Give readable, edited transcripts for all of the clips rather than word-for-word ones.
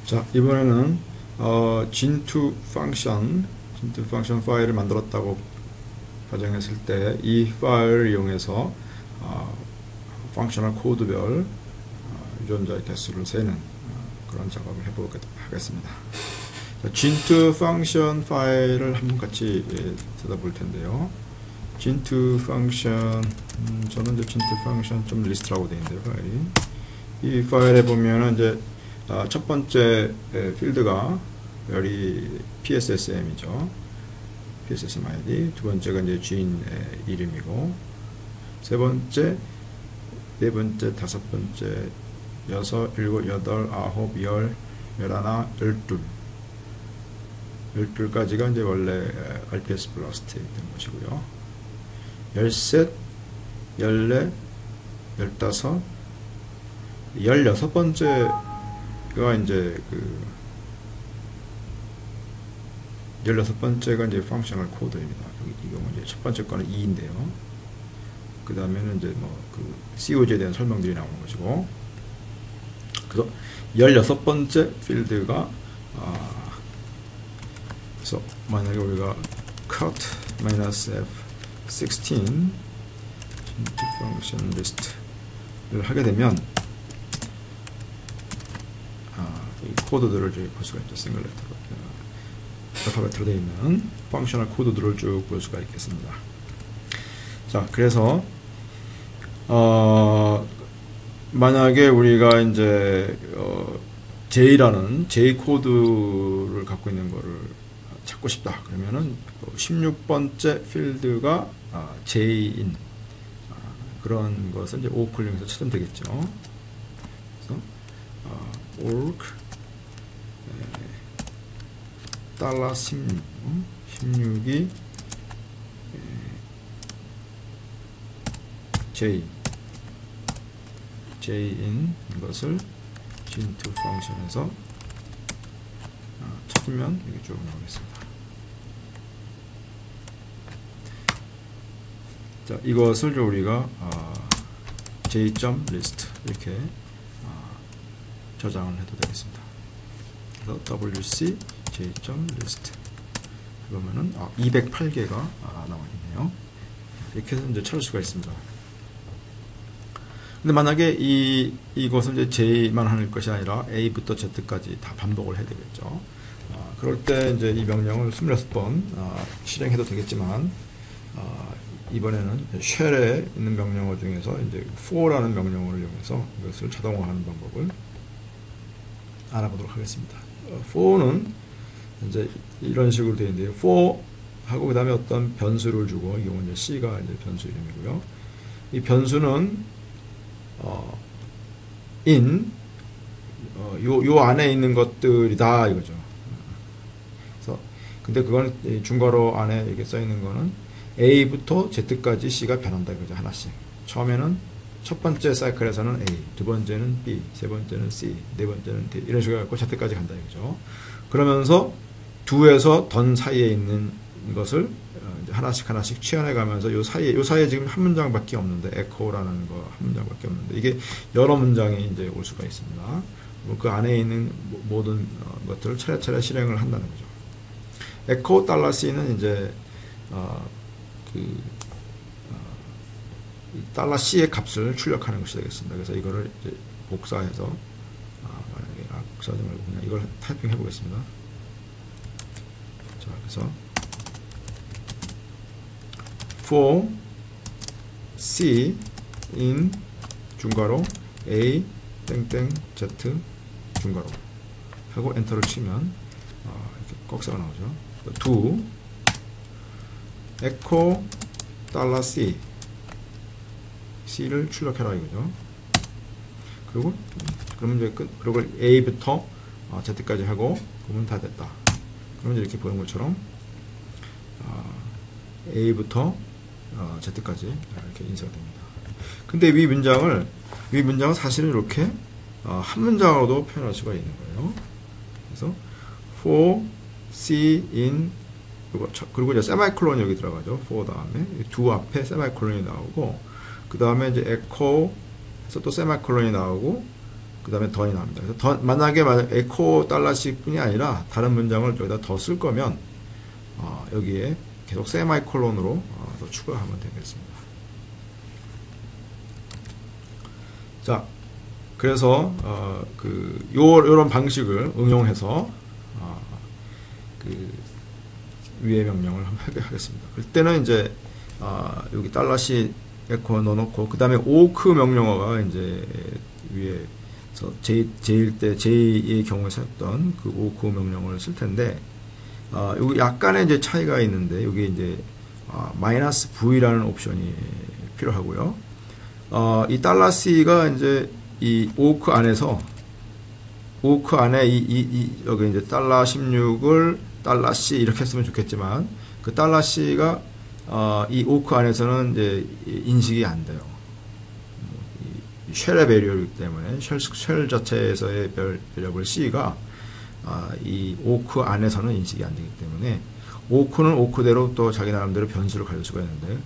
자, 이번에는 gin2 펑션 파일을 만들었다고 가정했을 때 이 파일을 이용해서 펑셔널 코드별 유전자의 개수를 세는 그런 작업을 해보도록 하겠습니다. 자, gin2 펑션 파일을 한번 같이 찾아볼 텐데요. gin2 펑션 저는 이제 gin2 펑션 좀 리스트라고 되어 있는데요. 파일이 이 파일에 보면은 이제 첫 번째 필드가 별이 PSSM이죠. PSSM ID. 두 번째가 이제 gene 이름이고, 세 번째, 네 번째, 다섯 번째, 여섯, 일곱, 여덟, 아홉, 열, 열하나, 열둘. 열둘까지가 이제 원래 RPS 블라스트에 있던 것이고요. 열셋, 열넷, 열다섯, 16번째가 이제 16번째가 이제 펑셔널 코드입니다. 이 경우 이제 첫 번째 거는 2인데요. 그 다음에는 이제 COG에 대한 설명들이 나오는 것이고, 그래서 16번째 필드가 그래서 만약에 우리가 cut -f16 function list를 하게 되면 이 코드들을 볼 수가 있죠. 싱글레터로 알파벳으로 되어 있는 펑셔널 코드들을 쭉 볼 수가 있겠습니다. 자, 그래서 만약에 우리가 이제 J라는 J 코드를 갖고 있는 거를 찾고 싶다 그러면은 16번째 필드가 J인 그런 것을 이제 오클링해서 찾으면 되겠죠. 그래서 org $16 16이 J인 것을 gin2 펑션에서 찾으면 이게 쭉 나오겠습니다. 자, 이것을 우리가 j.list 이렇게 저장을 해도 되겠습니다. 그래서 wc j.list 그러면은 208개가 나와 있네요. 이렇게 해서 이제 찾을 수가 있습니다. 근데 만약에 이것을 이제 J만 하는 것이 아니라 A부터 Z까지 다 반복을 해야 되겠죠. 그럴 때 이제 이 명령을 26번 실행해도 되겠지만, 이번에는 쉘에 있는 명령어 중에서 이제 for라는 명령어를 이용해서 이것을 자동화하는 방법을 알아보도록 하겠습니다. for는 이제 이런 식으로 되어 있는데요. for 하고 그 다음에 어떤 변수를 주고, 이 경우 이제 C가 이제 변수 이름이고요. 이 변수는 요 안에 있는 것들이다 이거죠. 그래서 근데 그건 중괄호 안에 이렇게 써 있는 거는 A부터 Z까지 C가 변한다 이거죠. 하나씩. 처음에는 첫 번째 사이클에서는 A, 두 번째는 B, 세 번째는 C, 네 번째는 D 이런 식으로 해서 Z까지 간다 이거죠. 그러면서 2에서 던 사이에 있는 것을 하나씩 취현해 가면서 요 사이에 지금 한 문장밖에 없는데, 에코라는 거 한 문장밖에 없는데, 이게 여러 문장이 이제 올 수가 있습니다. 그 안에 있는 모든 것들을 차례차례 실행을 한다는 거죠. 에코 $C는 이제 $C의 값을 출력하는 것이 되겠습니다. 그래서 이거를 이제 복사해서 만약에 복사하지 말고 그냥 이걸 타이핑 해보겠습니다. 자, 그래서 for C in 중괄호 A 땡땡 Z 중괄호 하고 엔터를 치면 이렇게 꺽쇠가 나오죠. to echo $C C를 출력해라 이거죠. 그리고 그러면 이제 그리고 A부터 Z까지 하고 그러면 다 됐다. 그러면 이렇게 보는 것처럼 A부터 Z까지 이렇게 인쇄가 됩니다. 근데 위 문장은 사실은 이렇게 한 문장으로도 표현할 수가 있는 거예요. 그래서 for C in 그리고 이제 세마이콜론이 여기 들어가죠. for 다음에 do 앞에 세마이콜론이 나오고, 그 다음에 이제 echo 해서 또 세마이콜론이 나오고, 그 다음에 더이 나옵니다. 그래서 만약에 에코 달러씩 뿐이 아니라 다른 문장을 여기다 더 쓸 거면 여기에 계속 세마이콜론으로 더 추가하면 되겠습니다. 자, 그래서 요런 방식을 응용해서 그 위의 명령을 하겠습니다. 그때는 이제 여기 달러시 에코 넣어놓고 그 다음에 오크 명령어가 이제 위에서 제2의 경우에 썼던 그 오크 명령어를 쓸 텐데 여기 약간의 이제 차이가 있는데 여기 이제 마이너스 V라는 옵션이 필요하고요. 이 달러 C가 이제 이 오크 안에서 오크 안에 여기 이제 달러 16을 달러 C 이렇게 했으면 좋겠지만 그 달러 C가 이 오크 안에서는 이제 인식이 안 돼요. 쉘의 배리어이기 때문에 쉘 자체에서의 배리어블 C가 이 오크 안에서는 인식이 안 되기 때문에 오크는 오크대로 또 자기 나름대로 변수를 가질 수가 있는데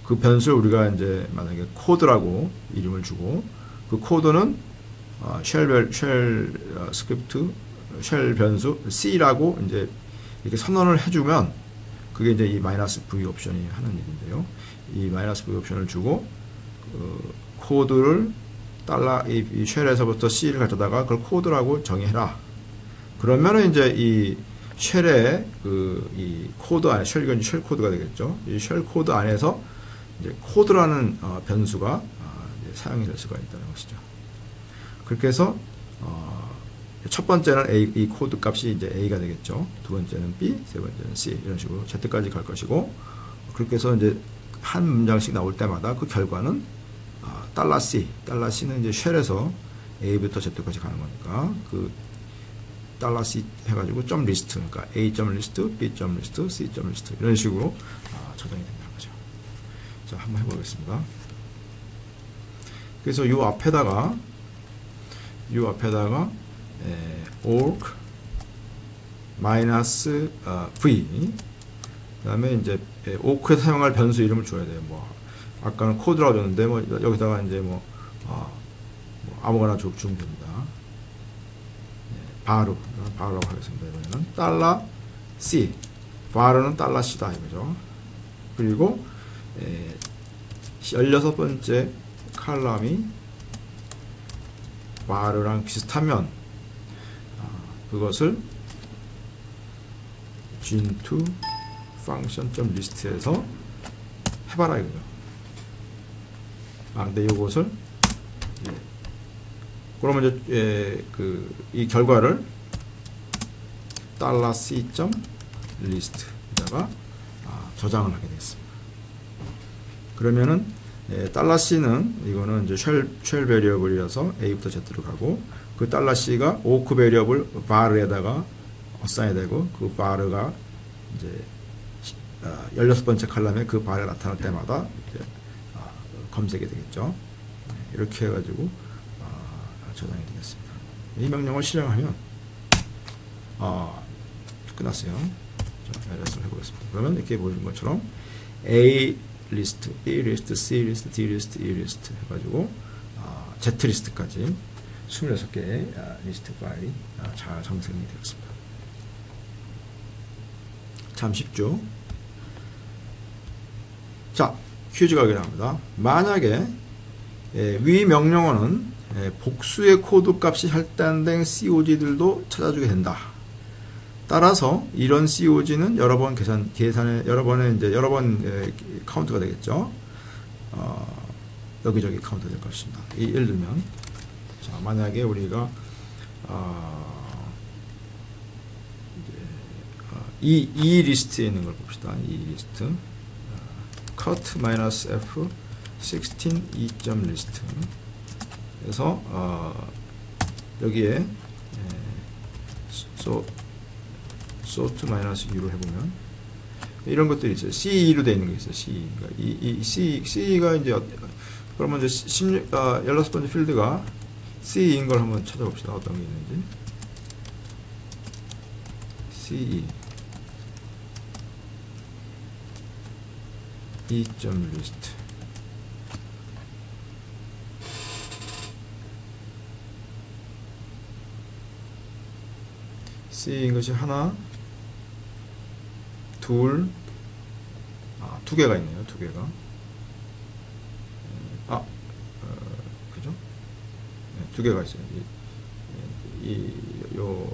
그 변수를 우리가 이제 만약에 코드라고 이름을 주고 그 코드는 쉘 스크립트 쉘 변수 C라고 이제 이렇게 선언을 해주면 그게 이제 이 마이너스 V 옵션이 하는 일인데요. 이 마이너스 V 옵션을 주고 코드를 이 쉘에서부터 C를 가져다가 그걸 코드라고 정의해라. 그러면은 이제 이 쉘의 이 코드 안에 쉘 코드가 되겠죠. 이 쉘 코드 안에서 이제 코드라는 변수가 이제 사용이 될 수가 있다는 것이죠. 그렇게 해서 첫 번째는 이 코드 값이 이제 A가 되겠죠. 두 번째는 B, 세 번째는 C 이런 식으로 Z까지 갈 것이고 그렇게 해서 이제 한 문장씩 나올 때마다 그 결과는 달러 C는 이제 쉘에서 A부터 Z까지 가는 거니까 그 달러 C 해가지고 점 리스트 그러니까 A 점 리스트, B 점 리스트, C 점 리스트 이런 식으로 저장이 된다는 거죠. 자, 한번 해보겠습니다. 그래서 요 앞에다가 org 마이너스 v 그 다음에 이제 org에 사용할 변수 이름을 줘야 돼요. 뭐 아까는 코드라고 줬는데 뭐 여기다가 이제 뭐 아무거나 주면 됩니다. 바르라고 하겠습니다. 이번에는 달러 C 바르는 달러 C다 이거죠. 그리고 16번째 칼럼이 바르랑 비슷하면 그것을 gin2 function.list에서 해봐라 이거죠. 근데 이것을 그러면 이제 이 결과를 $c.list에다가 저장을 하게 되겠습니다. 그러면은 $c는 이거는 이제 쉘 베리어블이어서 A부터 Z로 가고 그 $c가 오크 베리어블 var에다가 어사인이 되고 그 var가 이제 16번째 칼럼에 그 var이 나타날 때마다 이제 검색이 되겠죠. 이렇게 해가지고 저장이 되겠습니다. 이 명령을 실행하면 끝났어요. 자, LS를 해보겠습니다. 그러면 이렇게 보여준 것처럼 A 리스트, B 리스트, C 리스트, D 리스트, E 리스트 해가지고 Z 리스트까지 26개의 리스트 파일이 잘 정생이 되었습니다. 참 쉽죠? 자, 퀴즈가 나옵니다. 만약에 위 명령어는 복수의 코드 값이 할당된 COG들도 찾아주게 된다. 따라서 이런 COG는 여러 번 계산에 여러 번 카운트가 되겠죠. 여기저기 카운트 될 것입니다. 예를 들면 자, 만약에 우리가 이 리스트에 있는 걸 봅시다. 이 리스트 cut -f 16 2점 리스트 그래서 여기에 sort -u로 해보면 이런 것들이 있어요. C로 되어 있는 게 있어요. C. 그러니까 C가 이제 그러면 이제 16번째 필드가 C인 걸 한번 찾아봅시다. 어떤 게 있는지. CE 2점 리스트 C인 것이 하나, 둘, 두 개가 있네요. 두 개가. 그죠? 네, 두 개가 있어요. 요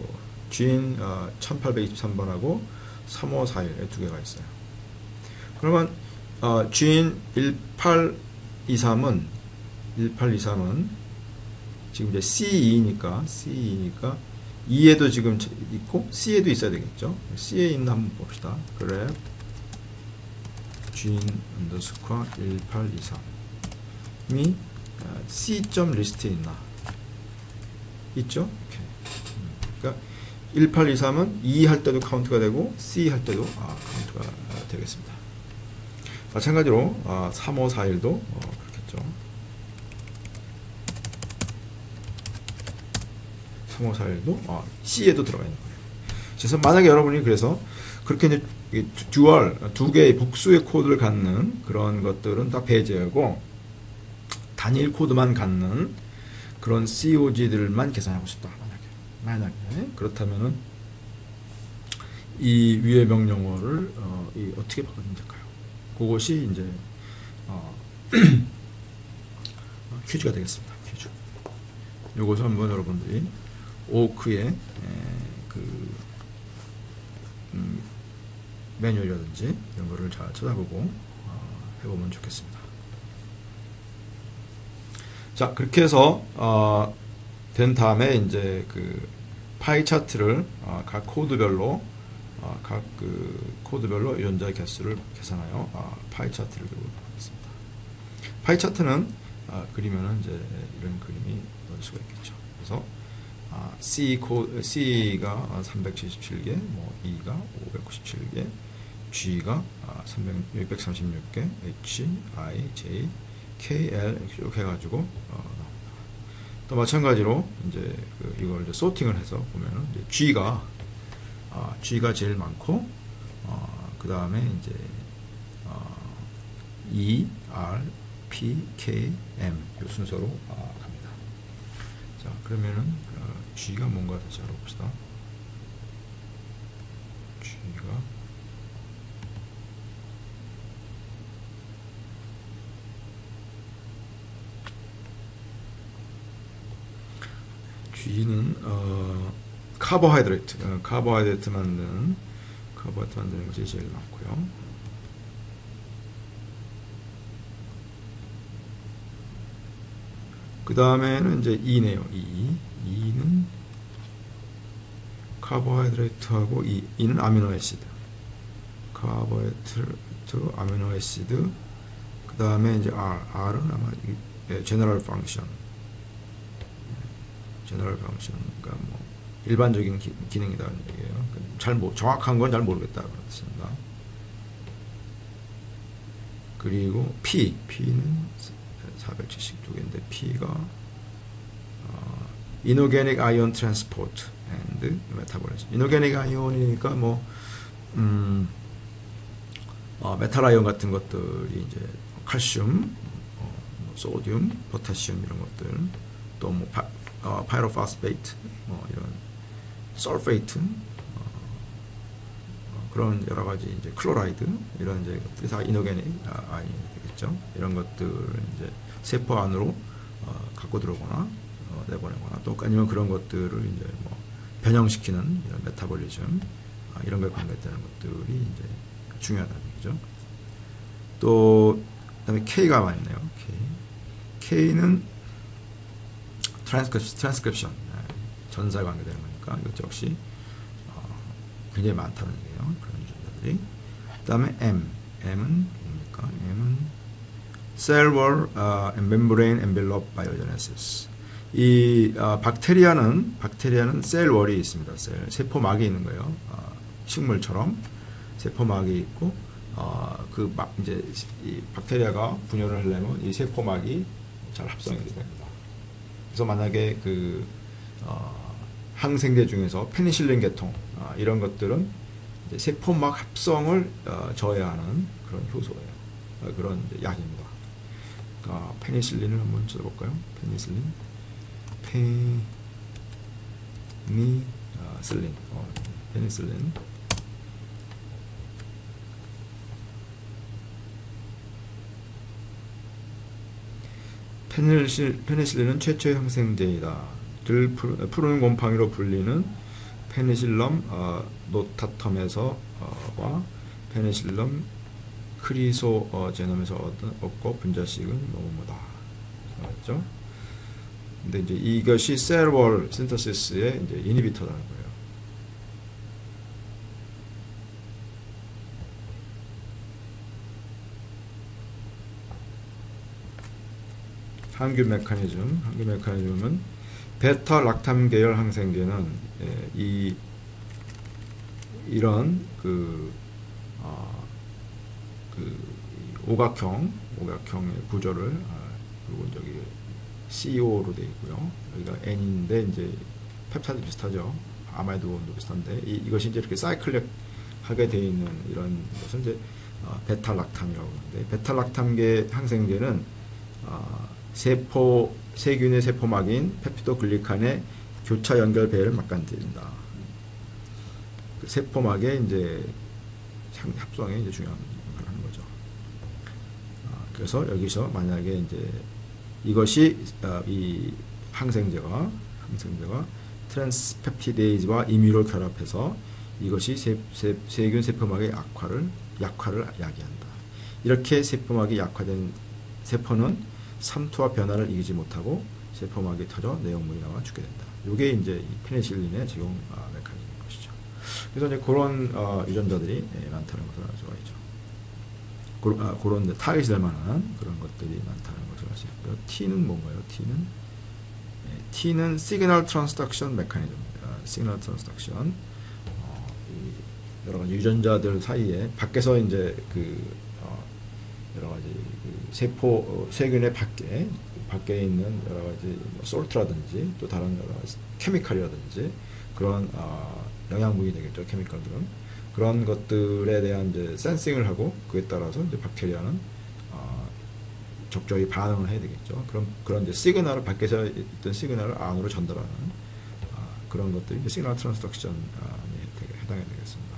주인 1823번하고 3541에 두 개가 있어요. 그러면 주인 1823은 지금 이제 C2니까 2에도 지금 있고 C에도 있어야 되겠죠. C에 있나 한번 봅시다. 그래 주인 언더스코어 1823이 C.점 리스트에 있나? 있죠? 오케이. 그러니까 1823은 2 할 때도 카운트가 되고 C 할 때도 카운트가 되겠습니다. 마찬가지로 3541도 그렇겠죠. 3541도 C에도 들어가 있는 거예요. 그래서 만약에 여러분이 그래서 그렇게 이제 듀얼 두 개의 복수의 코드를 갖는 그런 것들은 다 배제하고 단일 코드만 갖는 그런 COG들만 계산하고 싶다. 만약에 그렇다면은 이 위의 명령어를 어떻게 바꾸면 될까요? 그것이 이제 퀴즈가 되겠습니다. 퀴즈. 요것을 한번 여러분들이 오크의 매뉴얼이라든지 이런 거를 잘 찾아보고 해보면 좋겠습니다. 자, 그렇게 해서 된 다음에 이제 그 파이 차트를 각 코드별로 코드별로 유전자의 개수를 계산하여 파이 차트를 그리겠습니다. 파이 차트는 그리면은 이제 이런 그림이 나올 수가 있겠죠. 그래서 C가 377개, 뭐 E가 597개, G가 636개, H, I, J, K, L 이렇게 해가지고 또 마찬가지로 이제 이걸 이제 소팅을 해서 보면은 이제 G가 제일 많고 그 다음에 이제 E, R, P, K, M 이 순서로 갑니다. 자, 그러면은 G가 뭔가 다시 알아봅시다. G는 카보하이드레이트 만드는 것이 제일 많고요. 그 다음에는 이제 E네요. E는 카보하이드레이트하고 E는 아미노애시드. 카보하이드레이트, 아미노애시드. 그 다음에 이제 R은 아마 제너럴 펑션. 제너럴 펑션, 그러니까 뭐 일반적인 기능이라는 얘기예요. 정확한 건 잘 모르겠다 그렇습니다. 그리고 P는 472개인데 P가 이노게닉 아이온 트랜스포트 앤드 메타볼리즘. 이노게닉 아이온이니까 뭐 메탈 아이온 같은 것들이 이제 칼슘, 소듐, 포타시움 이런 것들, 또 뭐 파이로파스페이트, 뭐 이런 설페이트, 그런 여러 가지 이제 클로라이드 이런 이제 것들이 다 이노게닉 아이온이 되겠죠. 이런 것들을 이제 세포 안으로 갖고 들어오거나 내보내거나 또 아니면 그런 것들을 이제 뭐 변형시키는 이런 메타볼리즘 이런 거에 관계되는 것들이 이제 중요하다는 얘기죠. 또 그다음에 K가 많이 있네요. K는 트랜스크립션, 전사에 관계되는 거니까 이것 역시 굉장히 많다는 얘기예요. 그런 유전자들이. 그 다음에 M은 뭡니까? M은 Cell Wall and Membrane Envelope Biogenesis. 이 박테리아는 셀월이 있습니다. 세포막이 있는 거예요. 식물처럼 세포막이 있고 이제 이 박테리아가 분열을 하려면 이 세포막이 잘 합성이 됩니다. 그래서 만약에 항생제 중에서 페니실린 계통 이런 것들은 이제 세포막 합성을 저해하는 그런 효소예요. 그런 약입니다. 페니실린을 한번 찾아볼까요? 페니실린 슬린, 페니실린. 페니실린은 최초의 항생제이다. 푸른 곰팡이로 불리는 페니실럼 노타텀에서 와 페니실럼 크리소제넘에서 얻고 분자식은 뭐뭐다. 그렇죠? 근데 이제 이것이 셀월 신터시스의 이제 이니비터라는 거예요. 항균 메커니즘은 베타 락탐 계열 항생제는 이런 오각형의 구조를 그리고 저기 CO로 되어 있고요. 여기가 N인데 이제 펩타이드 비슷하죠. 아마이드도 비슷한데 이것이 이제 이렇게 사이클릭하게 되어 있는 이런 것은 이제 베타락탐이라고 하는데 베타락탐계 항생제는 세균의 세포막인 펩티도글리칸의 교차 연결 배를 막간다는다. 그 세포막의 이제 합성에 이제 중요한 역할을 하는 거죠. 그래서 여기서 만약에 이제 이것이 이 항생제가 트랜스펩티데이즈와 임유를 결합해서 이것이 세균 세포막의 약화를 야기한다. 이렇게 세포막이 약화된 세포는 삼투와 변화를 이기지 못하고 세포막이 터져 내용물이 나와 죽게 된다. 이게 이제 이 페니실린의 적용 메커니즘인 것이죠. 그래서 이제 그런 유전자들이 많다는 것을 알 수가 있죠. 그런 타깃이 될 만한 그런 것들이 많다는 것을 알 수 있고요. T는 뭔가요? T는 시그널 트랜스덕션 메커니즘입니다. 시그널 트랜스덕션 여러 가지 유전자들 사이에 밖에서 이제 여러 가지 세균의 밖에 있는 여러 가지 솔트라든지 또 다른 여러 가지 케미칼이라든지 그런 영양분이 되겠죠. 케미칼들은 그런 것들에 대한 이제 센싱을 하고 그에 따라서 이제 박테리아는 적절히 반응을 해야 되겠죠. 그런 이제 시그널을 밖에서 있던 시그널을 안으로 전달하는 그런 것들이 이제 시그널 트랜스덕션에 해당이 되겠습니다.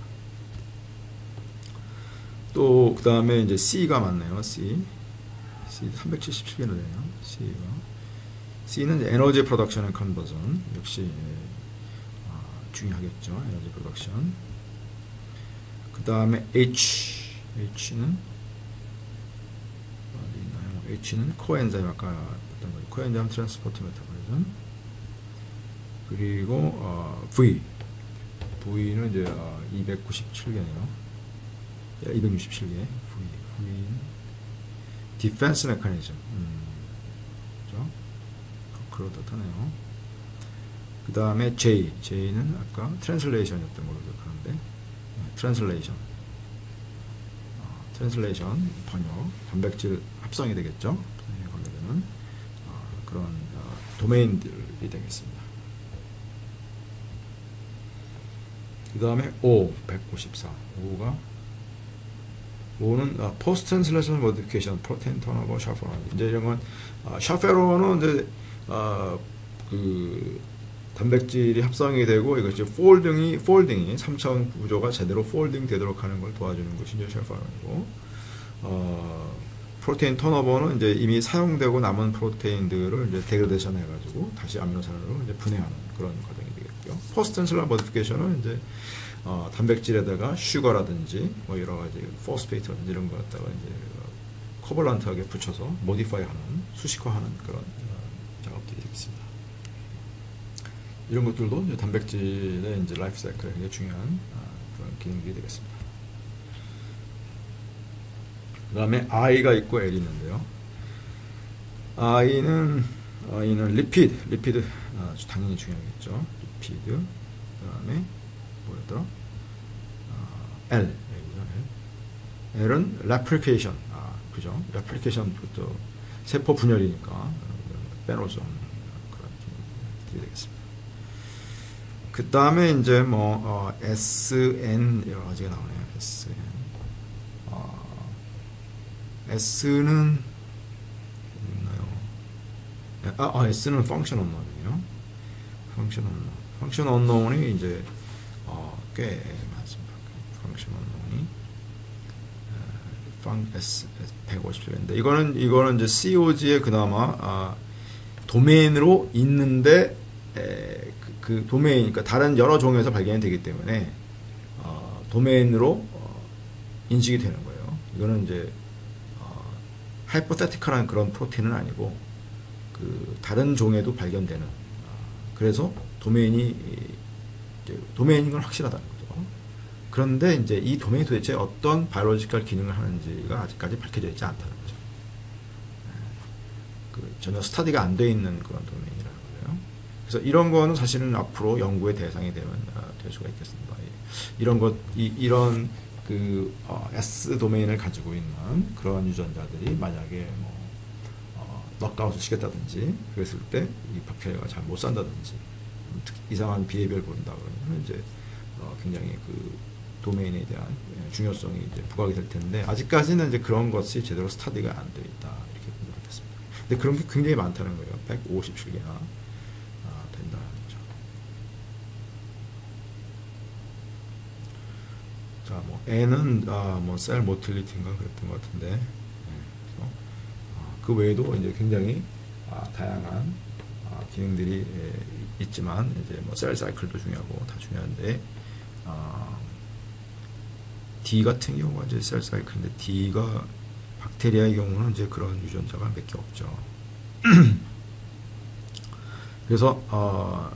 또 그 다음에 이제 C가 많네요. C 377개나 되네요. C는 이제 에너지 프로덕션 앤 컨버전 역시 중요하겠죠. 에너지 프로덕션. 그 다음에 H는 어디 있나요? H는 코엔자임 아까 봤던 거죠. 코엔자임 트랜스포트 메타볼리즘. 그리고 V는 이제 297개네요. 267개. V는 디펜스 메커니즘. 그죠? 그렇다네요. 그 다음에 J는 아까 트랜슬레이션이었던 걸로 기억하는데, 트랜슬레이션 번역, 단백질 합성이 되겠죠. 관계되는 그런 도메인들이 되겠습니다. 그 다음에 O 154. O는 포스트 트랜슬레이션 모디피케이션, 프로테인 턴오버, 샤페론. 이제 이런 건 샤페론은 이제 그 단백질이 합성이 되고 이것이 폴딩이 3차원 구조가 제대로 폴딩 되도록 하는 걸 도와주는 것이 이제 샤페론이고, 프로테인 턴오버는 이제 이미 사용되고 남은 프로테인들을 이제 데그레이션 해가지고 다시 아미노산으로 이제 분해하는 그런 과정이 되겠고요. 포스트 트랜슬레이션 모디피케이션은 이제 단백질에다가 슈거라든지 뭐 여러 가지 포스페이트라든지 이런 거 갖다가 이제 코벌런트하게 붙여서 모디파이하는 수식화하는 그런 작업들이 되겠습니다. 이런 것들도 이제 단백질의 이제 라이프 사이클에 굉장히 중요한 그런 기능들이 되겠습니다. 그 다음에 I가 있고 L이 있는데요. I는 리피드 당연히 중요하겠죠. 리피드. 그 다음에 뭐였더라? L은 replication. 그죠? replication부터 세포 분열이니까 빼놓을 수 없는 그런 기능들이 되겠습니다. 그 다음에 이제 SN 여러 가지가 나오네요. S는 있나요? S는 펑셔널 놈이에요. 펑셔널 펑션 언노운이 이제 꽤 많습니다. 펑션 언노운이 S157인데 이거는 이제 COG에 그나마 도메인으로 있는데 그 도메인, 그러니까 다른 여러 종에서 발견이 되기 때문에 도메인으로 인식이 되는 거예요. 이거는 이제 하이포테티컬한 그런 프로틴은 아니고 그 다른 종에도 발견되는, 그래서 도메인인 건 확실하다는 거죠. 그런데 이제 이 도메인이 도대체 어떤 바이올로지컬 기능을 하는지가 아직까지 밝혀져 있지 않다는 거죠. 그 전혀 스터디가 안 돼 있는 그런 도메인이라는 거예요. 그래서 이런 거는 사실은 앞으로 연구의 대상이 될 수가 있겠습니다. 이런 그 S 도메인을 가지고 있는 그런 유전자들이 만약에 넉아웃을 시켰다든지 그랬을 때 이 박테리아가 잘 못 산다든지 이상한 비해별 보인다 그러면 이제 굉장히 그 도메인에 대한 중요성이 이제 부각이 될 텐데, 아직까지는 이제 그런 것이 제대로 스터디가 안 되어 있다 이렇게 분석했습니다. 근데 그런 게 굉장히 많다는 거예요. 157개나 된다는 거죠. 자, N은 셀 모틸리티인가 그랬던 것 같은데, 그래서 그 외에도 이제 굉장히 다양한 기능들이 있지만 이제 셀 사이클도 중요하고 다 중요한데, D 같은 경우가 이제 셀 사이클인데, D가 박테리아의 경우는 이제 그런 유전자가 몇 개 없죠. 그래서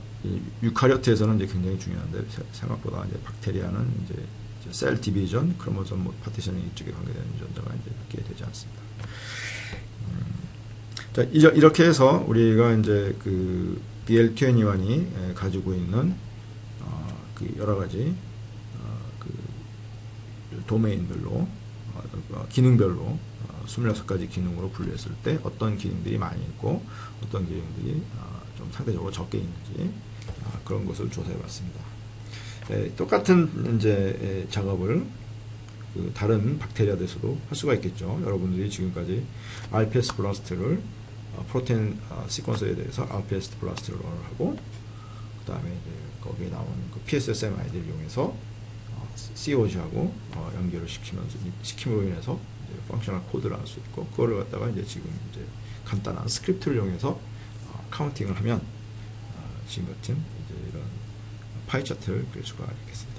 유카리오트에서는 이제 굉장히 중요한데, 생각보다 이제 박테리아는 이제 셀 디비전, 크로모솜 파티셔닝 이쪽에 관계되는 유전자가 이제 몇 개 되지 않습니다. 자, 이렇게 해서 우리가 이제 그 BL21이 가지고 있는 그 여러 가지 그 도메인별로 기능별로 26가지 기능으로 분류했을 때 어떤 기능들이 많이 있고 어떤 기능들이 좀 상대적으로 적게 있는지 그런 것을 조사해 봤습니다. 똑같은 이제 작업을 그 다른 박테리아에서도 할 수가 있겠죠. 여러분들이 지금까지 RPS 블라스트를 프로테인 시퀀서에 대해서 RPS 블라스트를 하고, 그 다음에 거기에 나오는 그 PSSMID를 이용해서 COG하고 연결을 시킴으로 인해서 이제 펑셔널 코드를 할 수 있고, 그거를 갖다가 이제 지금 이제 간단한 스크립트를 이용해서 카운팅을 하면 지금 같은 이제 이런 파이 차트를 그릴 수가 있겠습니다.